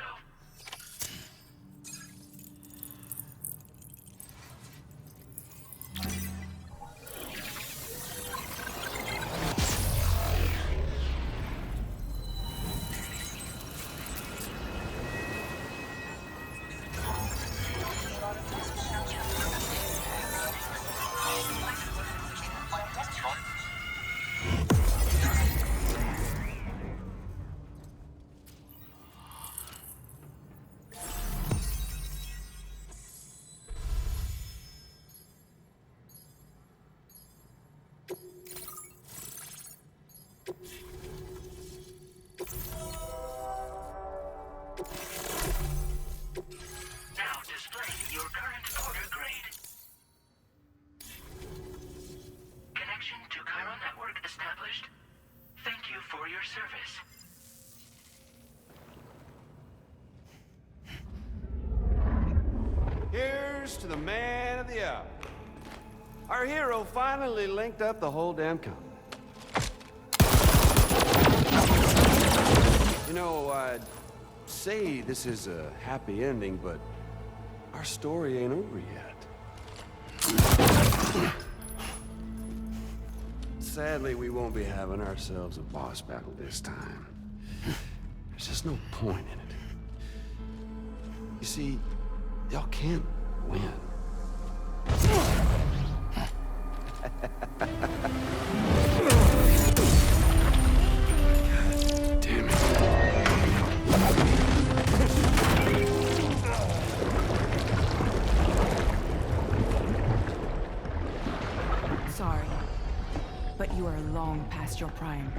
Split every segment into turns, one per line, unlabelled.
so. Now displaying your current order grade. Connection to Chiral network established. Thank you for your service.
Here's to the man of the hour. Our hero finally linked up the whole damn company. You know, I'd say this is a happy ending, but our story ain't over yet. Sadly, we won't be having ourselves a boss battle this time. There's just no point in it. You see, y'all can't win. Damn it.
Sorry, but you are long past your prime.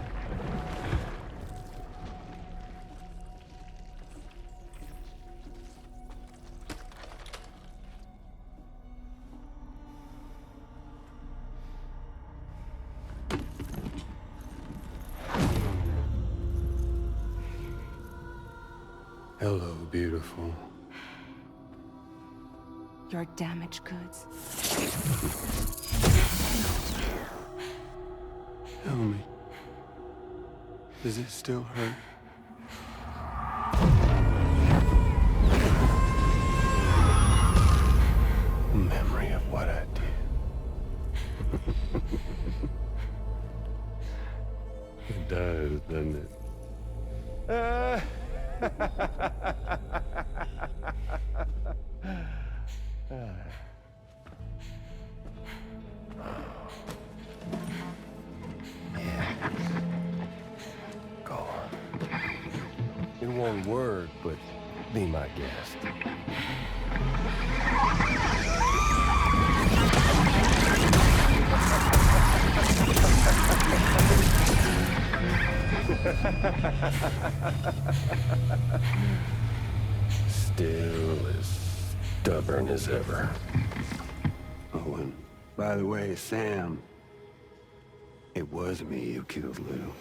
Hello, beautiful.
Your damaged goods.
Tell me, does it still hurt? Memory of what I did. It does, doesn't it? Go on. In one word, but be my guest. Still as stubborn as ever. Oh, and by the way, Sam, it was me who killed Lou.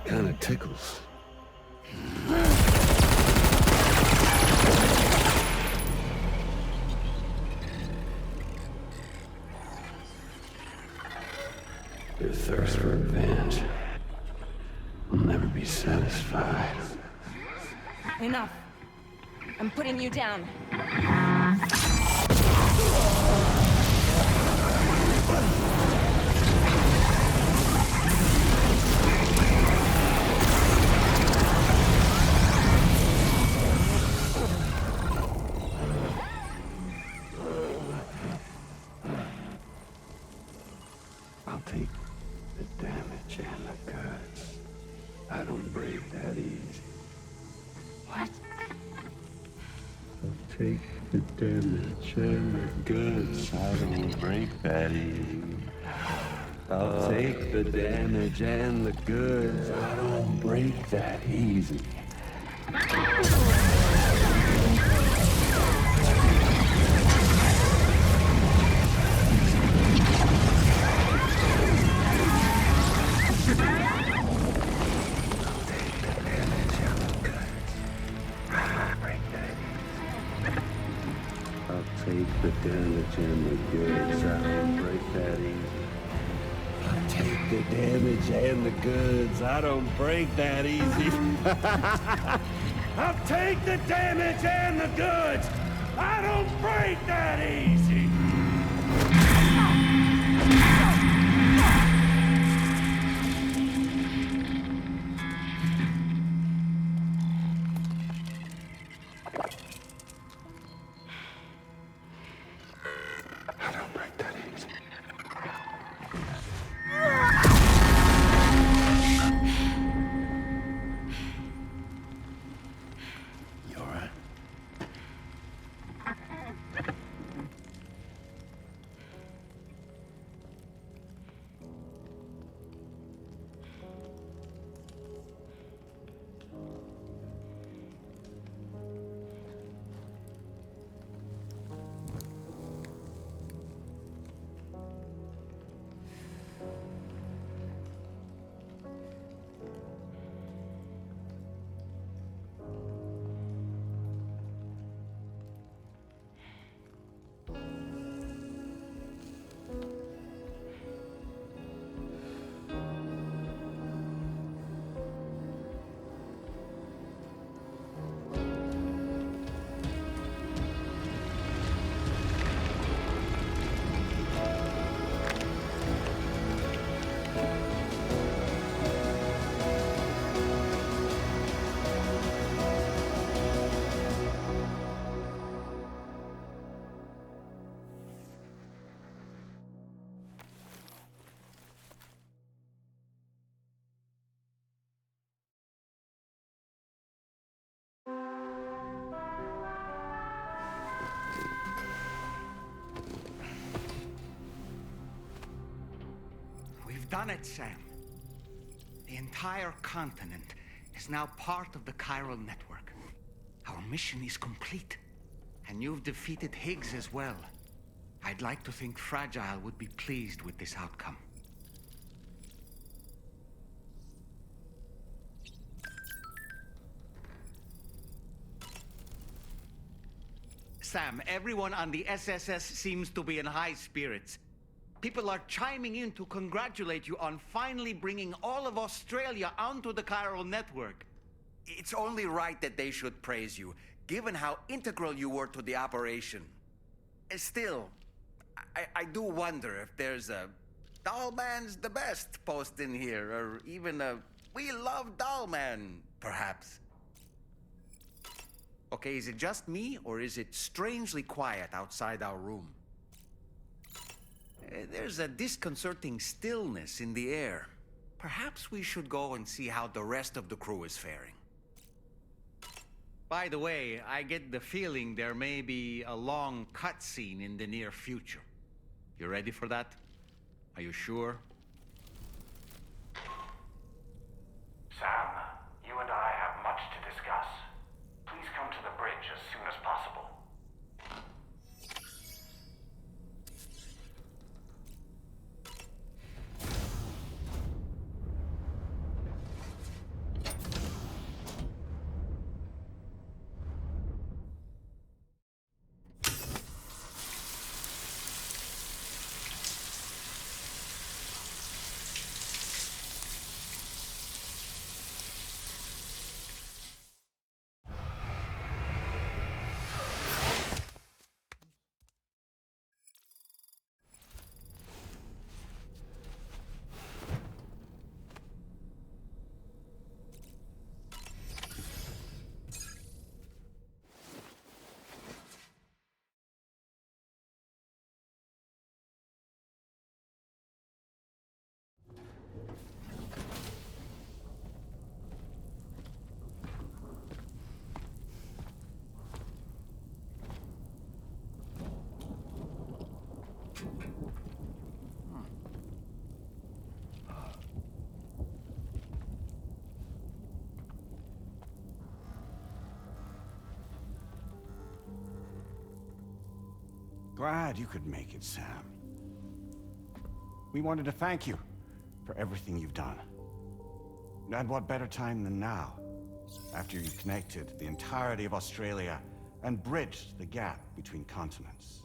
Kinda tickles. Your thirst for revenge will never be satisfied.
Enough. I'm putting you down.
I'll take the damage and the cuts. I don't break that easy.
What?
I'll take the damage and the goods. I don't break that easy. I'll take the damage and the goods. I don't break that easy. I'll take the damage and the goods. I don't break that easy. I'll take the damage and the goods. I don't break that easy. I'll take the damage and the goods. I don't break that easy. I don't break that easy. You all right?
We've done it, Sam. The entire continent is now part of the chiral network. Our mission is complete. And you've defeated Higgs as well. I'd like to think Fragile would be pleased with this outcome. Sam, everyone on the SSS seems to be in high spirits. People are chiming in to congratulate you on finally bringing all of Australia onto the chiral network.
It's only right that they should praise you, given how integral you were to the operation. Still, I do wonder if there's a Dollman's the best post in here, or even a We Love Dollman, perhaps. Okay, is it just me, or is it strangely quiet outside our room? There's a disconcerting stillness in the air. Perhaps we should go and see how the rest of the crew is faring.
By the way, I get the feeling there may be a long cutscene in the near future. You ready for that? Are you sure?
Sam, you and I have much to discuss. Please come to the bridge as soon as possible.
Glad you could make it, Sam. We wanted to thank you for everything you've done. And what better time than now, after you connected the entirety of Australia and bridged the gap between continents.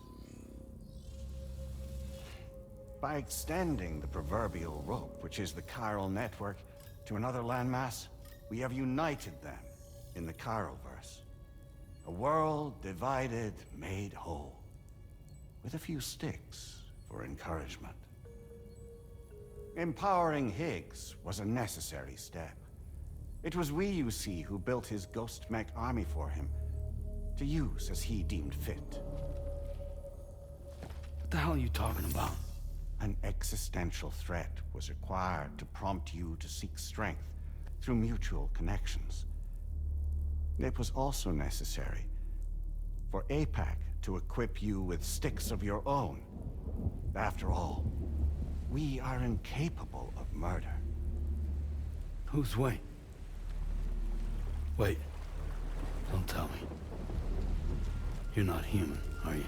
By extending the proverbial rope, which is the chiral network, to another landmass, we have united them in the Chiralverse. A world divided, made whole. With a few sticks for encouragement. Empowering Higgs was a necessary step. It was we, you see, who built his ghost mech army for him, to use as he deemed fit.
What the hell are you talking about?
An existential threat was required to prompt you to seek strength through mutual connections. It was also necessary for APAC to equip you with sticks of your own. After all, we are incapable of murder.
Who's we? Wait. Don't tell me. You're not human, are you?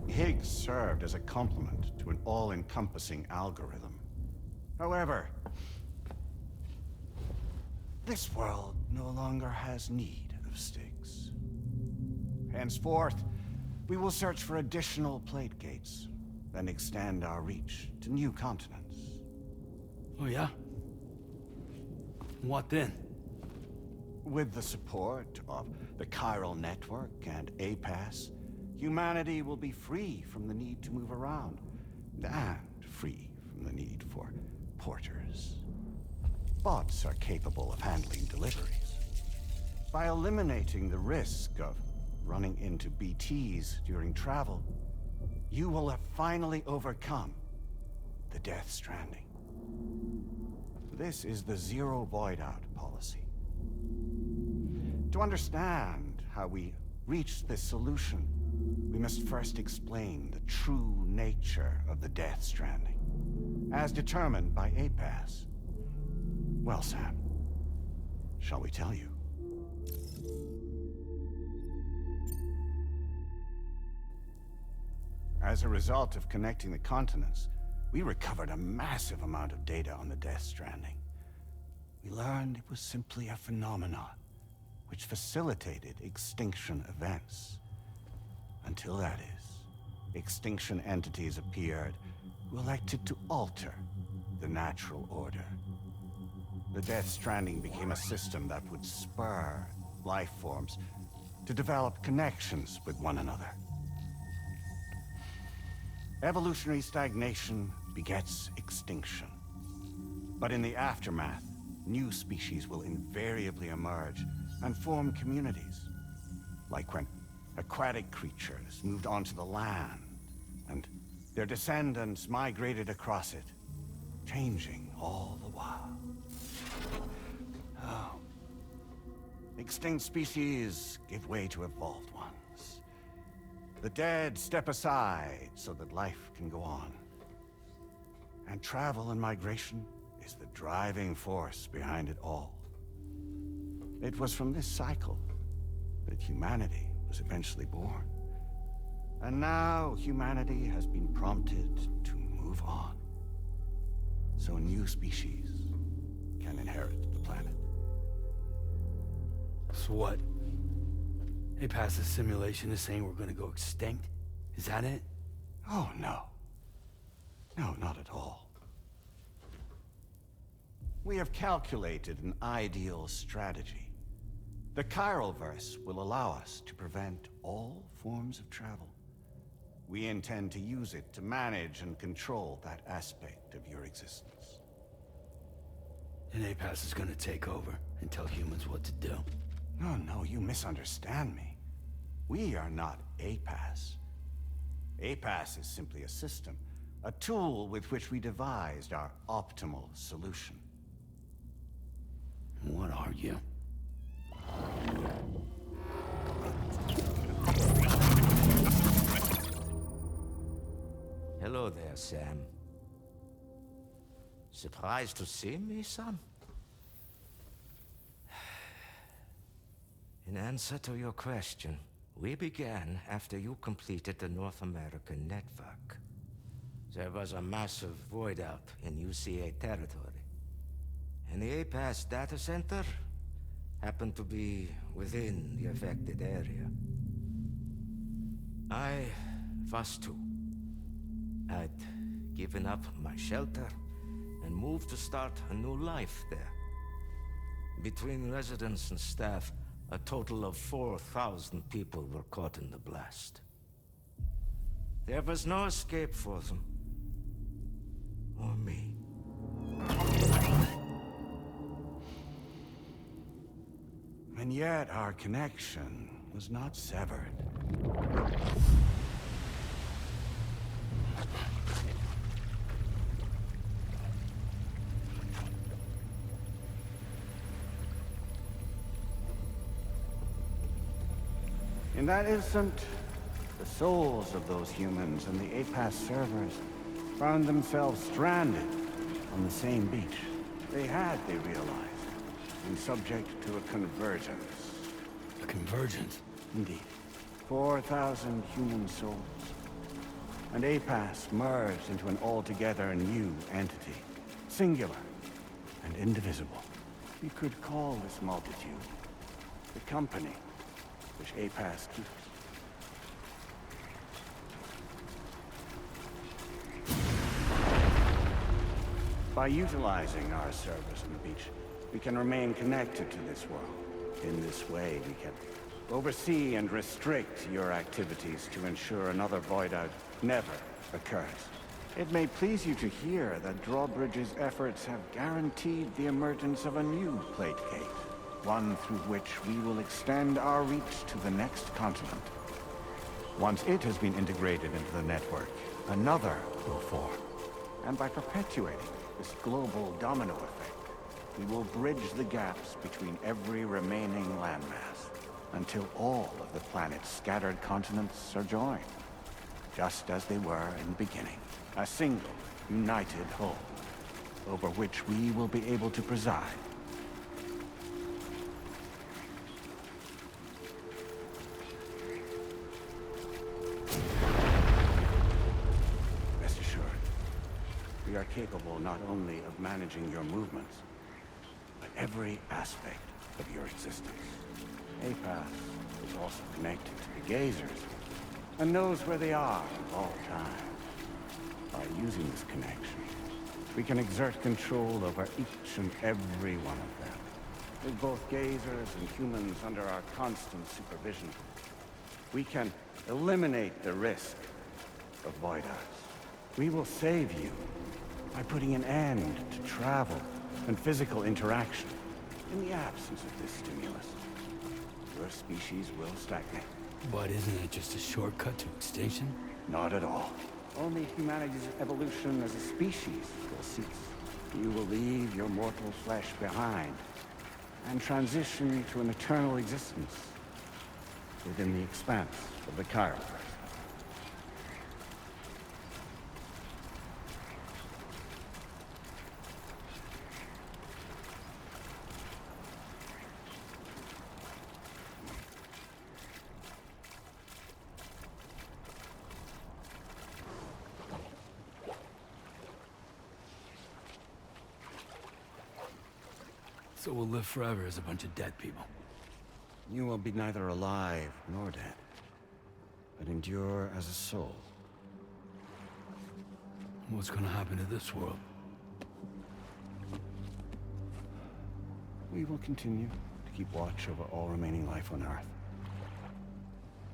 Higgs served as a complement to an all-encompassing algorithm. However, this world no longer has need of sticks. Henceforth, we will search for additional plate gates, then extend our reach to new continents.
Oh yeah? What then?
With the support of the chiral network and APAS, humanity will be free from the need to move around, and free from the need for porters. Bots are capable of handling deliveries. By eliminating the risk of running into BTs during travel, you will have finally overcome the Death Stranding. This is the Zero Void Out policy. To understand how we reached this solution, we must first explain the true nature of the Death Stranding, as determined by APAS. Well, Sam, shall we tell you? As a result of connecting the continents, we recovered a massive amount of data on the Death Stranding. We learned it was simply a phenomenon which facilitated extinction events. Until that is, extinction entities appeared who elected to alter the natural order. The Death Stranding became a system that would spur life forms to develop connections with one another. Evolutionary stagnation begets extinction. But in the aftermath, new species will invariably emerge and form communities. Like when aquatic creatures moved onto the land, and their descendants migrated across it, changing all the while. Oh. Extinct species give way to evolved ones. The dead step aside so that life can go on. And travel and migration is the driving force behind it all. It was from this cycle that humanity was eventually born. And now humanity has been prompted to move on. So new species can inherit the planet.
So what? APAS' simulation is saying we're gonna go extinct? Is that it?
Oh, no. No, not at all. We have calculated an ideal strategy. The Chiralverse will allow us to prevent all forms of travel. We intend to use it to manage and control that aspect of your existence.
And APAS is gonna take over and tell humans what to do.
No, you misunderstand me. We are not APAS. APAS is simply a system, a tool with which we devised our optimal solution.
What are you?
Hello there, Sam. Surprised to see me, son? In answer to your question, we began after you completed the North American network. There was a massive void out in UCA territory. And the APAS data center happened to be within the affected area. I was too. I'd given up my shelter and moved to start a new life there. Between residents and staff, a total of 4,000 people were caught in the blast. There was no escape for them. Or me.
And yet our connection was not severed. In that instant, the souls of those humans and the APAS servers found themselves stranded on the same beach. They realized, been subject to a convergence.
A convergence?
Indeed. 4,000 human souls. And APAS merged into an altogether new entity. Singular and indivisible. We could call this multitude the company which APAS keeps. By utilizing our service on the beach, we can remain connected to this world. In this way, we can oversee and restrict your activities to ensure another void out never occurs. It may please you to hear that Drawbridge's efforts have guaranteed the emergence of a new plate gate, one through which we will extend our reach to the next continent. Once it has been integrated into the network, another will form. And by perpetuating this global domino effect, we will bridge the gaps between every remaining landmass until all of the planet's scattered continents are joined, just as they were in the beginning. A single, united whole, over which we will be able to preside. Rest assured, we are capable not only of managing your movements, but every aspect of your existence. APAS is also connected to the gazers, and knows where they are at all times. By using this connection, we can exert control over each and every one of them. With both gazers and humans under our constant supervision, we can eliminate the risk of void outs. We will save you by putting an end to travel and physical interaction. In the absence of this stimulus, your species will stagnate.
But isn't it just a shortcut to extinction?
Not at all. Only humanity's evolution as a species will cease. You will leave your mortal flesh behind and transition to an eternal existence within the expanse of the Chiroverse.
So we'll live forever as a bunch of dead people.
You will be neither alive nor dead, but endure as a soul.
What's gonna happen to this world?
We will continue to keep watch over all remaining life on Earth.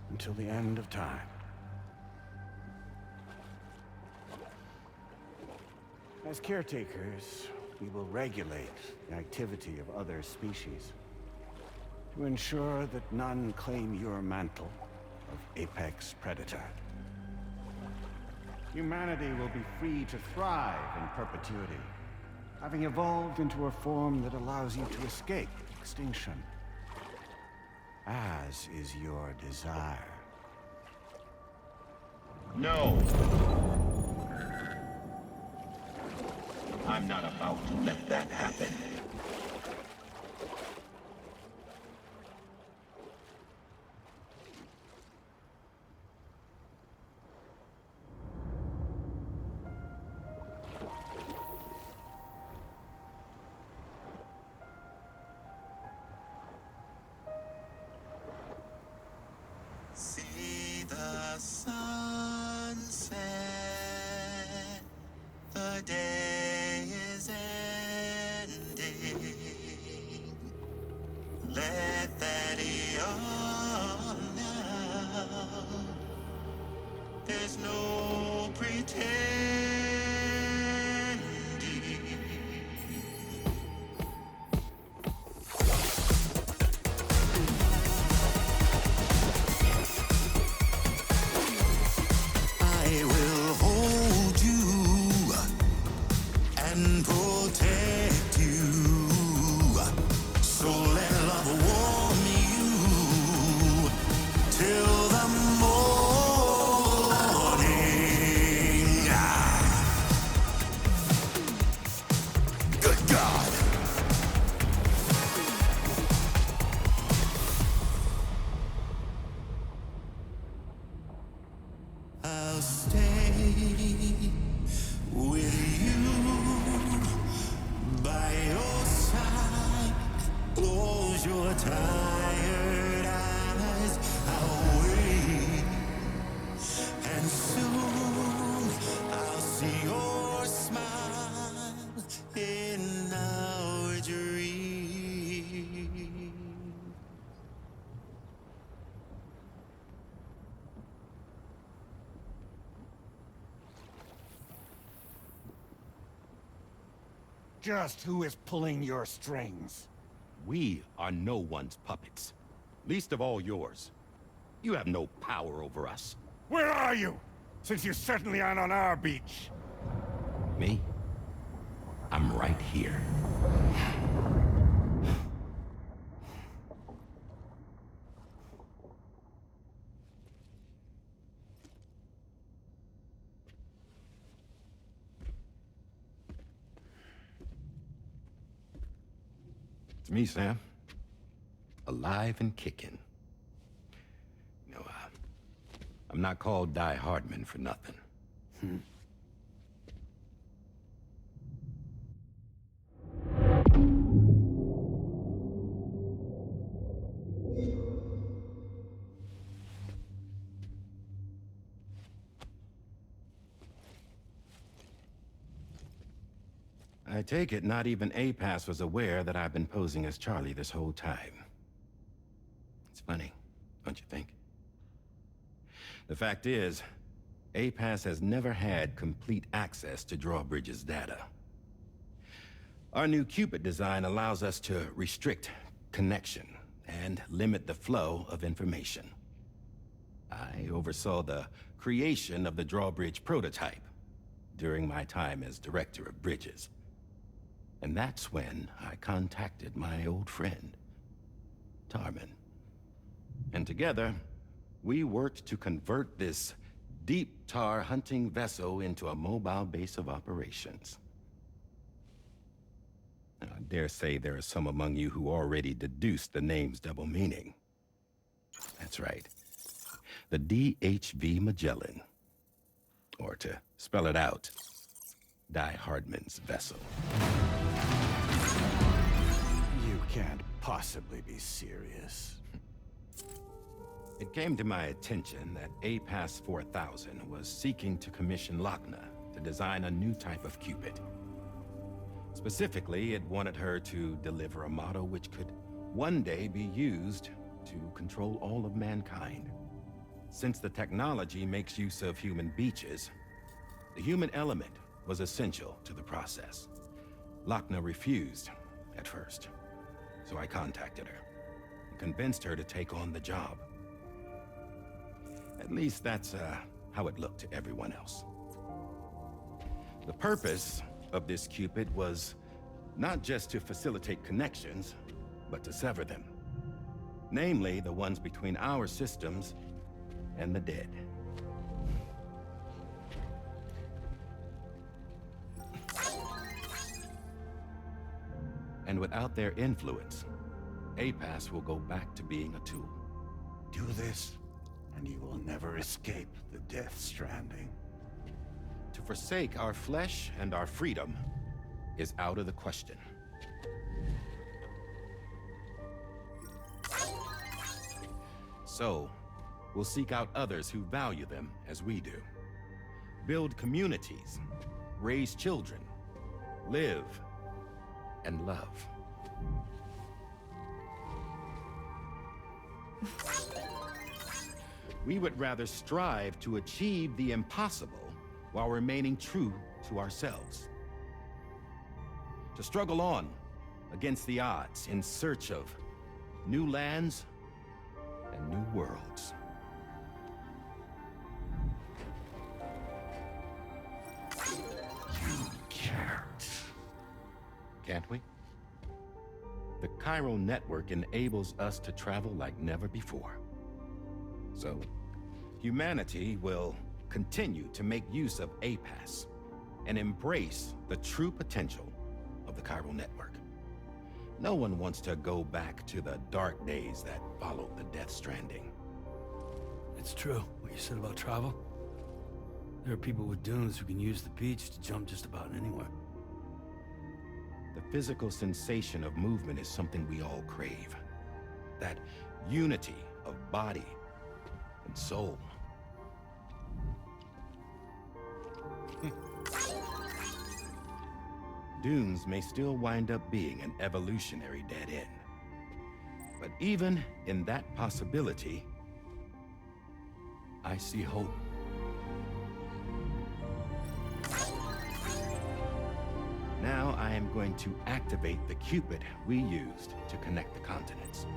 Until the end of time. As caretakers, we will regulate the activity of other species to ensure that none claim your mantle of apex predator. Humanity will be free to thrive in perpetuity, having evolved into a form that allows you to escape extinction, as is your desire.
No! I'm not about to let that happen. There's no pretending. I will hold you and protect you. So let love warm you till the morning. Good God. I'll stay with you by your side. Close your tired eyes. I'll wait, and soon I'll see your smile in our dream.
Just who is pulling your strings?
We are no one's puppets. Least of all yours. You have no power over us.
Where are you? Since you certainly aren't on our beach.
Me? I'm right here. It's me, Sam. Alive and kicking. You know, I'm not called DIE-HARDMAN for nothing. I take it not even APAS was aware that I've been posing as Charlie this whole time. It's funny, don't you think? The fact is, APAS has never had complete access to Drawbridge's data. Our new Cupid design allows us to restrict connection and limit the flow of information. I oversaw the creation of the Drawbridge prototype during my time as Director of Bridges. And that's when I contacted my old friend, Tarman. And together, we worked to convert this deep tar hunting vessel into a mobile base of operations. Now, I dare say there are some among you who already deduced the name's double meaning. That's right. The DHV Magellan. Or to spell it out, DIE-HARDMAN's vessel.
You can't possibly be serious.
It came to my attention that APAS 4000 was seeking to commission Lochna to design a new type of Cupid. Specifically, it wanted her to deliver a model which could one day be used to control all of mankind. Since the technology makes use of human beaches, the human element was essential to the process. Lochna refused at first, so I contacted her and convinced her to take on the job. At least that's how it looked to everyone else. The purpose of this Cupid was not just to facilitate connections, but to sever them. Namely, the ones between our systems and the dead. And without their influence, APAS will go back to being a tool.
Do this, and you will never escape the Death Stranding.
To forsake our flesh and our freedom is out of the question. So, we'll seek out others who value them as we do. Build communities, raise children, live, and love. We would rather strive to achieve the impossible while remaining true to ourselves. To struggle on against the odds in search of new lands and new worlds. You can't we? The chiral network enables us to travel like never before. So, humanity will continue to make use of APAS and embrace the true potential of the chiral network. No one wants to go back to the dark days that followed the Death Stranding.
It's true, what you said about travel. There are people with dunes who can use the beach to jump just about anywhere.
The physical sensation of movement is something we all crave. That unity of body and soul. Dunes may still wind up being an evolutionary dead end. But even in that possibility, I see hope. Now I am going to activate the Cupid we used to connect the continents.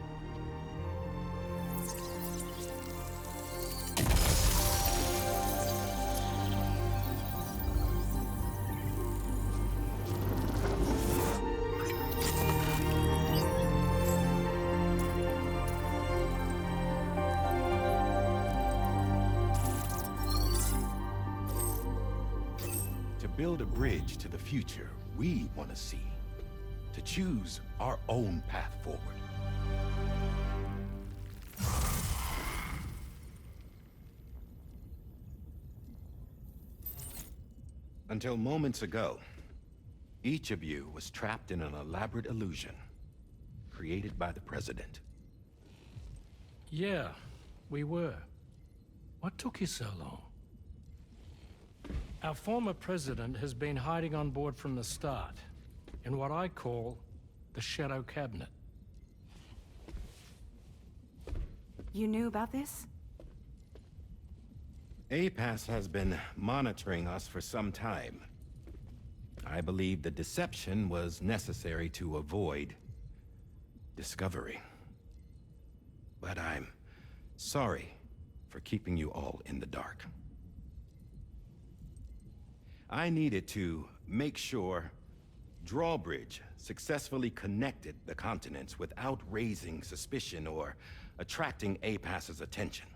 To build a bridge to the future we want to see, to choose our own path forward. Until moments ago, each of you was trapped in an elaborate illusion created by the President.
Yeah, we were. What took you so long? Our former president has been hiding on board from the start, in what I call the Shadow Cabinet.
You knew about this?
APAS has been monitoring us for some time. I believe the deception was necessary to avoid discovery. But I'm sorry for keeping you all in the dark. I needed to make sure Drawbridge successfully connected the continents without raising suspicion or attracting APAS's attention.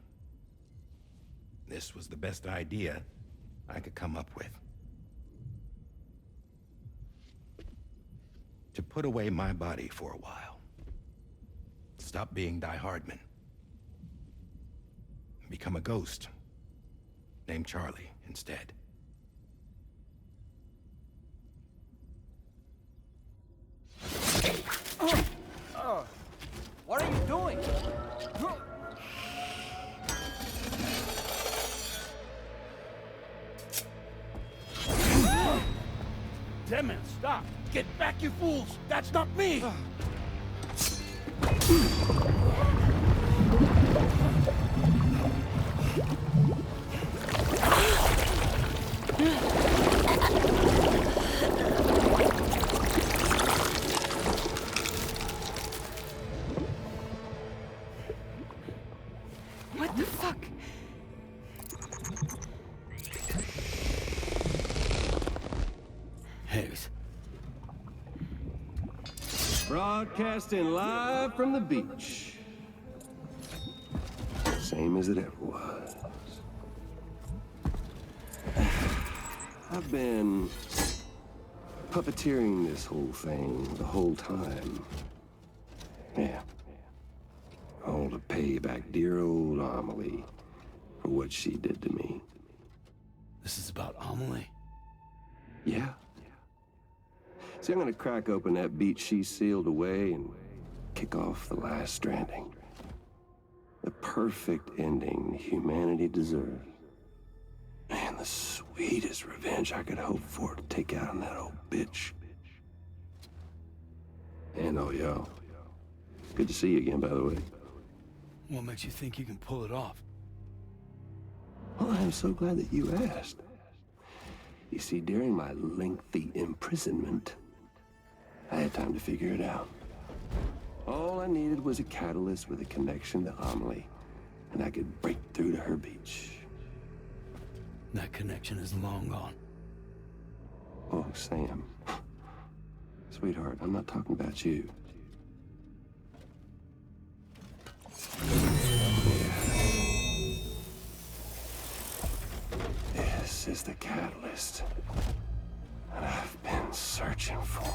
This was the best idea I could come up with. To put away my body for a while. Stop being DIE-HARDMAN. Become a ghost. Named Charlie instead.
What are you doing?
Damn it, stop! Get back, you fools! That's not me!
What the fuck?
Higgs.
Broadcasting live from the beach. Same as it ever was. I've been puppeteering this whole thing the whole time. Yeah. All to pay back dear old Amelie for what she did to me.
This is about Amelie?
Yeah. See, I'm gonna crack open that beach she sealed away and kick off the last stranding. The perfect ending humanity deserves. Man, the sweetest revenge I could hope for to take out on that old bitch. And oh, yo. Good to see you again, by the way.
What makes you think you can pull it off?
Well, I'm so glad that you asked. You see, during my lengthy imprisonment, I had time to figure it out. All I needed was a catalyst with a connection to Amelie, and I could break through to her beach.
That connection is long gone.
Oh, Sam. Sweetheart, I'm not talking about you. This is the catalyst that I've been searching for.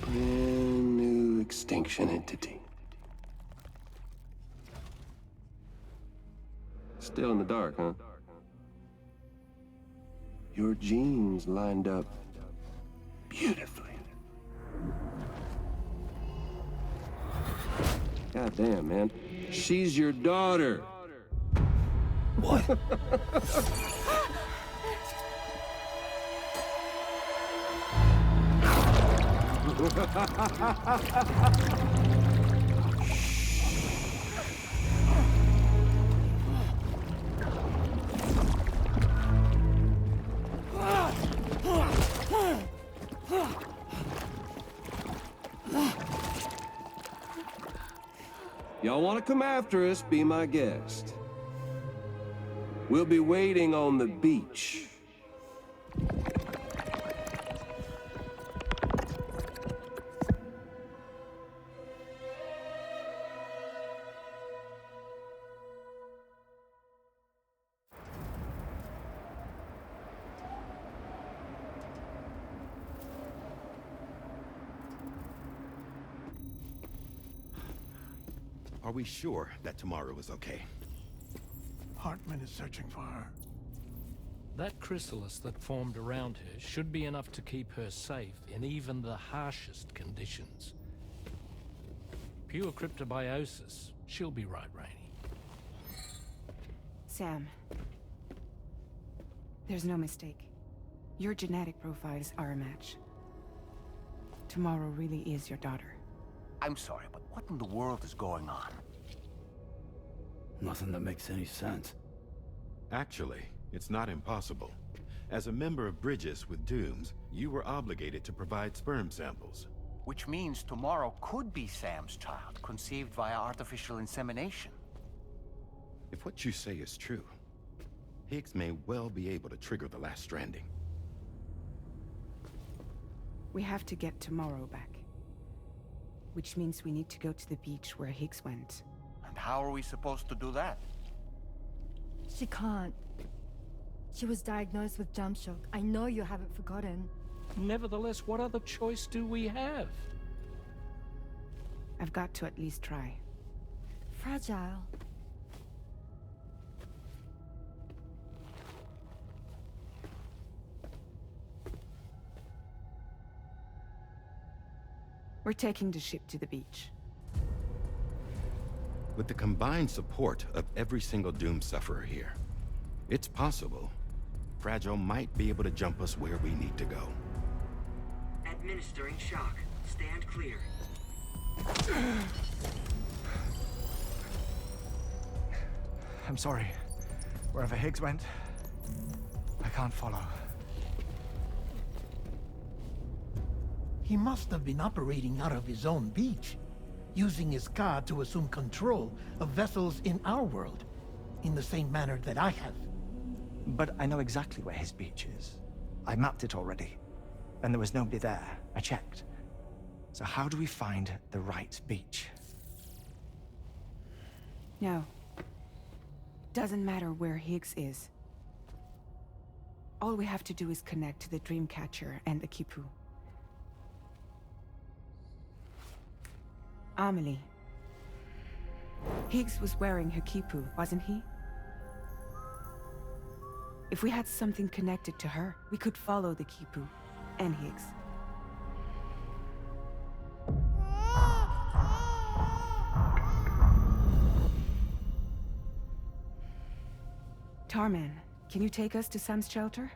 Brand new extinction entity. Still in the dark, huh? Your genes lined up beautifully. God damn, man. She's your daughter.
What?
Y'all want to come after us, be my guest. We'll be waiting on the beach.
Are we sure that tomorrow is okay?
Hartman is searching for her.
That chrysalis that formed around her should be enough to keep her safe in even the harshest conditions. Pure cryptobiosis. She'll be right, Rainey.
Sam. There's no mistake. Your genetic profiles are a match. Tomorrow really is your daughter.
I'm sorry, but what in the world is going on?
Nothing that makes any sense.
Actually, it's not impossible. As a member of Bridges with Dooms, you were obligated to provide sperm samples.
Which means tomorrow could be Sam's child, conceived via artificial insemination.
If what you say is true, Higgs may well be able to trigger the last stranding.
We have to get tomorrow back. Which means we need to go to the beach where Higgs went.
And how are we supposed to do that?
She can't. She was diagnosed with jump shock. I know you haven't forgotten.
Nevertheless, what other choice do we have?
I've got to at least try.
Fragile.
We're taking the ship to the beach.
With the combined support of every single Doom sufferer here, it's possible Fragile might be able to jump us where we need to go.
Administering shock. Stand clear.
I'm sorry. Wherever Higgs went, I can't follow.
He must have been operating out of his own beach, using his car to assume control of vessels in our world, in the same manner that I have.
But I know exactly where his beach is. I mapped it already, and there was nobody there. I checked. So how do we find the right beach?
No. Doesn't matter where Higgs is. All we have to do is connect to the Dreamcatcher and the Kipu. Amelie. Higgs was wearing her Kipu, wasn't he? If we had something connected to her, we could follow the Kipu and Higgs. Tarman, can you take us to Sam's shelter?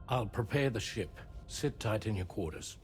I'll prepare the ship. Sit tight in your quarters.